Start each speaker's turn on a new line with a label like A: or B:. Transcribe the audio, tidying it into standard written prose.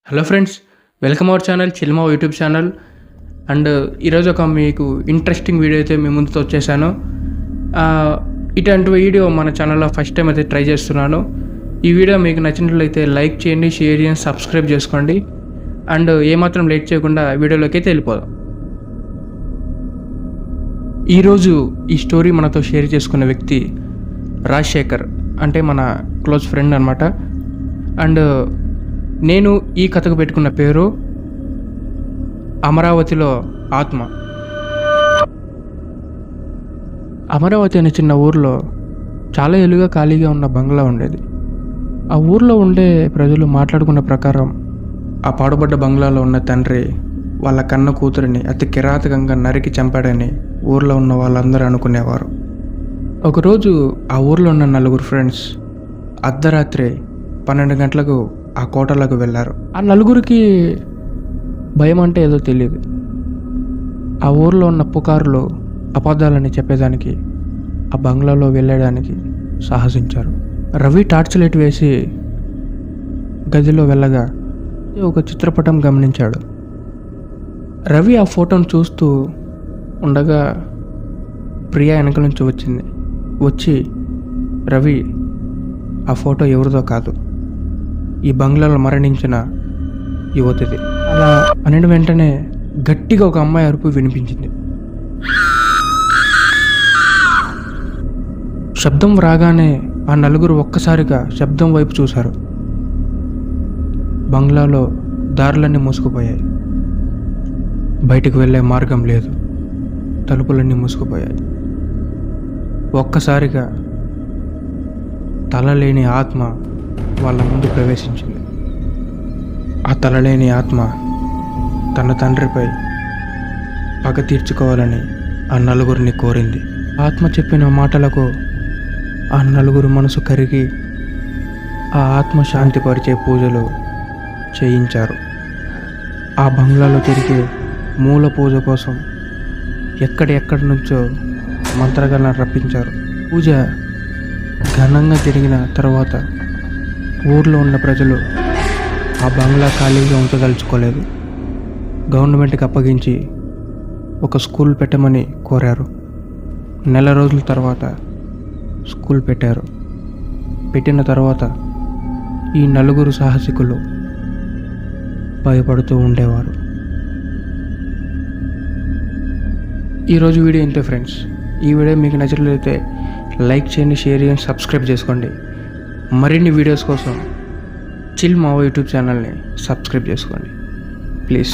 A: Hello friends, welcome our channel Chilma YouTube channel. And ఈరోజు ఒక మీకు ఇంట్రెస్టింగ్ వీడియో అయితే మీ ముందుతో వచ్చేసాను. ఇటువంటి వీడియో మన ఛానల్లో ఫస్ట్ టైం అయితే ట్రై చేస్తున్నాను. ఈ వీడియో మీకు నచ్చినట్లయితే లైక్ చేయండి, షేర్ చేయండి, సబ్స్క్రైబ్ చేసుకోండి. అండ్ ఏమాత్రం లేట్ చేయకుండా వీడియోలోకి అయితే వెళ్ళిపోదాం. ఈరోజు ఈ స్టోరీ మనతో షేర్ చేసుకున్న వ్యక్తి రాజశేఖర్, అంటే మన క్లోజ్ ఫ్రెండ్ అనమాట. అండ్ నేను ఈ కథకు పెట్టుకున్న పేరు అమరావతిలో ఆత్మ. అమరావతి అనే చిన్న ఊర్లో చాలా ఏళ్ళుగా ఖాళీగా ఉన్న బంగ్లా ఉండేది. ఆ ఊర్లో ఉండే ప్రజలు మాట్లాడుకున్న ప్రకారం ఆ పాడుబడ్డ బంగ్లాలో ఉన్న తండ్రి వాళ్ళ కన్న కూతురిని అతి కిరాతకంగా నరికి చంపాడని ఊర్లో ఉన్న వాళ్ళందరూ అనుకునేవారు. ఒకరోజు ఆ ఊర్లో ఉన్న నలుగురు ఫ్రెండ్స్ అర్ధరాత్రి 12 గంటలకు ఆ కోటలోకి వెళ్ళారు. ఆ నలుగురికి భయం అంటే ఏదో తెలియదు. ఆ ఊర్లో ఉన్న పుకారులు అబద్ధాలని చెప్పేదానికి ఆ బంగ్లాలో వెళ్ళడానికి సాహసించారు. రవి టార్చ్ లైట్ వేసి గదిలో వెళ్ళగా ఒక చిత్రపటం గమనించాడు. రవి ఆ ఫోటోను చూస్తూ ఉండగా ప్రియా వెనక నుంచి వచ్చి రవి, ఆ ఫోటో ఎవరిదో కాదు, ఈ బంగ్లాలో మరణించిన యువతిది. అలా అనిన వెంటనే గట్టిగా ఒక అమ్మాయి అరుపు వినిపించింది. శబ్దం రాగానే ఆ నలుగురు ఒక్కసారిగా శబ్దం వైపు చూశారు. బంగ్లాలో దారులన్నీ మూసుకుపోయాయి. బయటకు వెళ్ళే మార్గం లేదు. తలుపులన్నీ మూసుకుపోయాయి. ఒక్కసారిగా తలలేని ఆత్మ వాళ్ళ ముందు ప్రవేశించింది. ఆ తలలేని ఆత్మ తన తండ్రిపై పగ తీర్చుకోవాలని ఆ నలుగురిని కోరింది. ఆత్మ చెప్పిన మాటలకు ఆ నలుగురు మనసు కరిగి ఆ ఆత్మ శాంతిపరిచే పూజలు చేయించారు. ఆ బంగ్లాలో జరిగే మూల పూజ కోసం ఎక్కడెక్కడి నుంచో మంత్రగాళ్ళను రప్పించారు. పూజ ఘనంగా జరిగిన తర్వాత ఊర్లో ఉన్న ప్రజలు ఆ బంగ్లా ఖాళీగా ఉంచదలుచుకోలేదు. గవర్నమెంట్కి అప్పగించి ఒక స్కూల్ పెట్టమని కోరారు. నెల రోజుల తర్వాత స్కూల్ పెట్టారు. పెట్టిన తర్వాత ఈ నలుగురు సాహసికులు భయపడుతూ ఉండేవారు. ఈరోజు వీడియో ఇంతే ఫ్రెండ్స్. ఈ వీడియో మీకు నచ్చినట్లయితే లైక్ చేయండి, షేర్ చేయండి, సబ్స్క్రైబ్ చేసుకోండి. మరిన్ని వీడియోస్ కోసం చిల్ మావో యూట్యూబ్ ఛానల్ని సబ్స్క్రైబ్ చేసుకోండి ప్లీజ్.